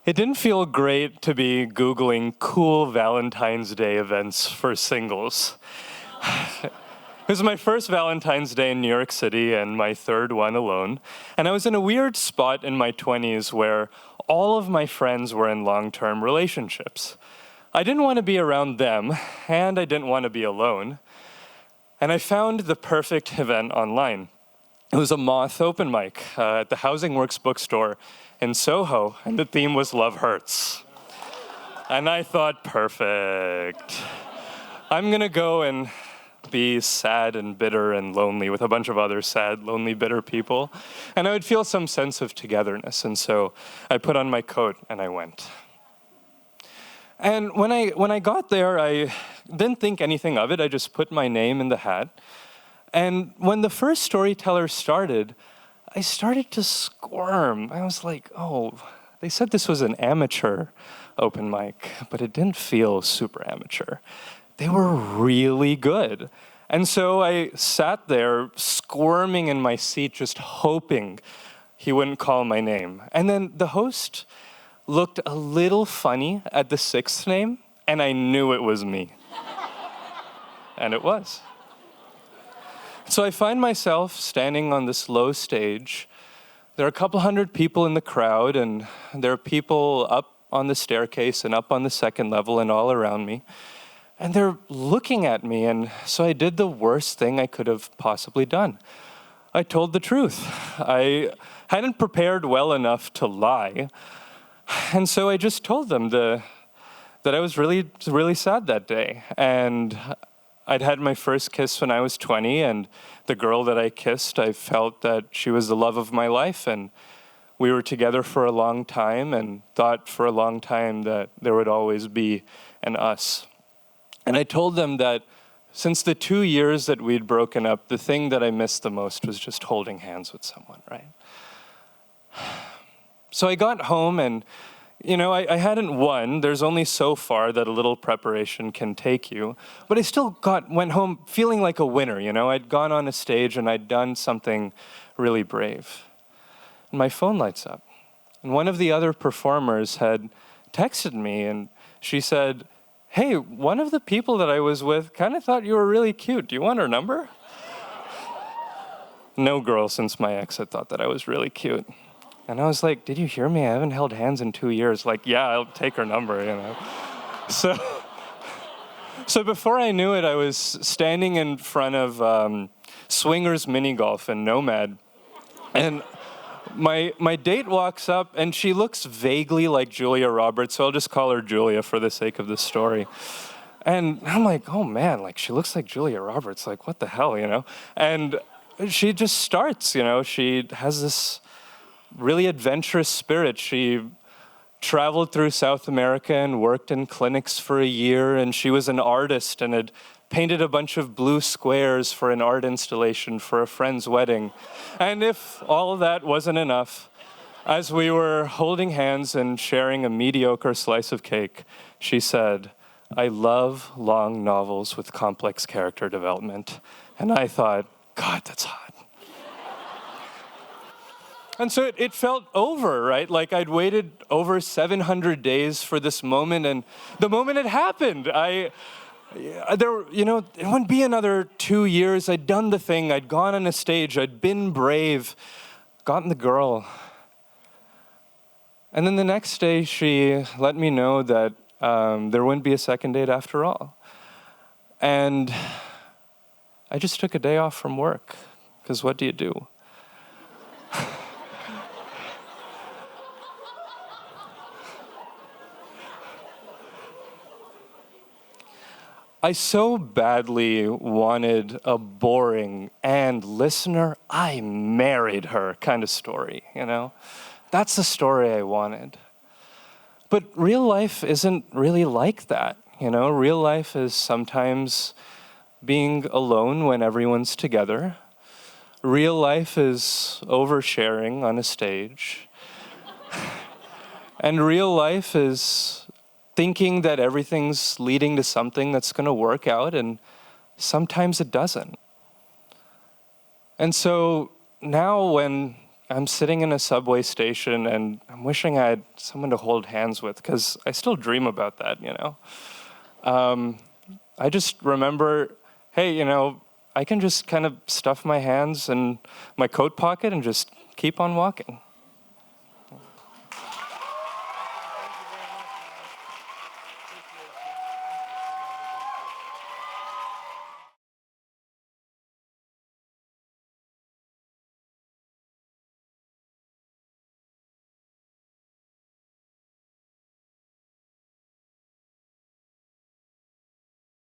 It didn't feel great to be Googling cool Valentine's Day events for singles. It was my first Valentine's Day in New York City and my third one alone. And I was in a weird spot in my 20s where all of my friends were in long-term relationships. I didn't want to be around them, and I didn't want to be alone. And I found the perfect event online. It was a Moth open mic at the Housing Works bookstore in Soho, and the theme was Love Hurts. And I thought, perfect. I'm gonna go and be sad and bitter and lonely with a bunch of other sad, lonely, bitter people, and I would feel some sense of togetherness. And so I put on my coat and I went. And when I got there, I didn't think anything of it. I just put my name in the hat. And when the first storyteller started, I started to squirm. I was like, oh, they said this was an amateur open mic, but it didn't feel super amateur. They were really good. And so I sat there squirming in my seat, just hoping he wouldn't call my name. And then the host looked a little funny at the sixth name, and I knew it was me. And it was. So I find myself standing on this low stage. There are a couple hundred people in the crowd, and there are people up on the staircase and up on the second level and all around me. And they're looking at me, and so I did the worst thing I could have possibly done. I told the truth. I hadn't prepared well enough to lie, and so I just told them that I was really, really sad that day. And I'd had my first kiss when I was 20, and the girl that I kissed, I felt that she was the love of my life, and we were together for a long time and thought for a long time that there would always be an us. And I told them that since the 2 years that we'd broken up, the thing that I missed the most was just holding hands with someone, right? So I got home and, I hadn't won. There's only so far that a little preparation can take you. But I still went home feeling like a winner, I'd gone on a stage and I'd done something really brave. And my phone lights up. And one of the other performers had texted me and she said, hey, one of the people that I was with kind of thought you were really cute. Do you want her number? No girl since my ex had thought that I was really cute. And I was like, did you hear me? I haven't held hands in 2 years. Like, yeah, I'll take her number, So before I knew it, I was standing in front of Swingers Mini Golf in Nomad. And my date walks up, and she looks vaguely like Julia Roberts, so I'll just call her Julia for the sake of this story. And I'm like, oh man, she looks like Julia Roberts, what the hell, And she just starts, she has this really adventurous spirit. She traveled through South America and worked in clinics for a year, and she was an artist and had painted a bunch of blue squares for an art installation for a friend's wedding. And if all of that wasn't enough, as we were holding hands and sharing a mediocre slice of cake, she said, I love long novels with complex character development. And I thought, God, that's hot. And so it felt over, right? I'd waited over 700 days for this moment, and the moment it happened, it wouldn't be another 2 years. I'd done the thing. I'd gone on a stage. I'd been brave, gotten the girl. And then the next day, she let me know that there wouldn't be a second date after all. And I just took a day off from work, because what do you do? I so badly wanted a boring and listener, I married her kind of story, That's the story I wanted. But real life isn't really like that, Real life is sometimes being alone when everyone's together. Real life is oversharing on a stage. And real life is thinking that everything's leading to something that's going to work out, and sometimes it doesn't. And so now when I'm sitting in a subway station and I'm wishing I had someone to hold hands with, because I still dream about that, you know? I just remember, hey, you know, I can just kind of stuff my hands in my coat pocket and just keep on walking.